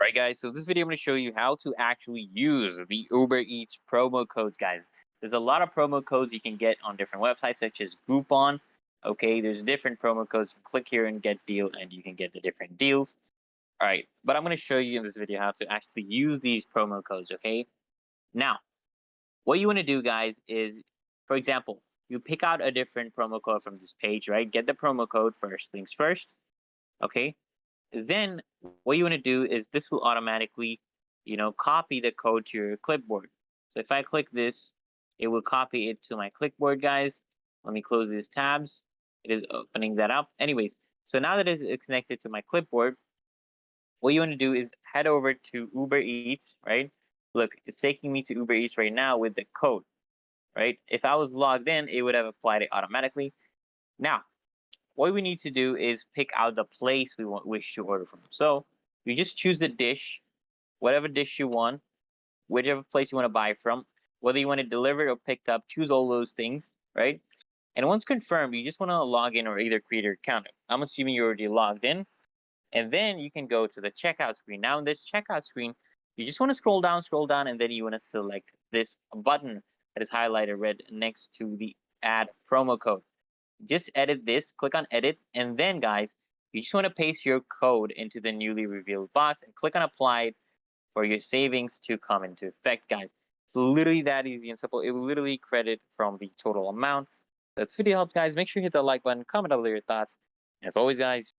Alright guys, so this video I'm going to show you how to actually use the Uber Eats promo codes, guys. There's a lot of promo codes you can get on different websites such as Groupon. Okay, there's different promo codes. You can click here and get deal and you can get the different deals. Alright, but I'm going to show you in this video how to actually use these promo codes, okay? Now, what you want to do, guys, is, for example, you pick out a different promo code from this page, right? Get the promo code first things first, okay? Then what you want to do is this will automatically, copy the code to your clipboard. So if I click this, it will copy it to my clipboard, guys. Let me close these tabs. It is opening that up. Anyways, so now that it's connected to my clipboard, what you want to do is head over to Uber Eats, right? Look, it's taking me to Uber Eats right now with the code, right? If I was logged in, it would have applied it automatically. Now, what we need to do is pick out the place we wish to order from. So you just choose the dish, whatever dish you want, whichever place you want to buy from, whether you want it delivered or picked up, choose all those things, right? And once confirmed, you just want to log in or either create your account. I'm assuming you're already logged in. And then you can go to the checkout screen. Now in this checkout screen, you just want to scroll down, and then you want to select this button that is highlighted red next to the add promo code. Just edit this, click on edit, and then guys, you just want to paste your code into the newly revealed box and click on apply for your savings to come into effect, guys. It's literally that easy and simple. It will literally credit from the total amount. If this video helps, guys, make sure you hit the like button, comment down below your thoughts. And as always, guys,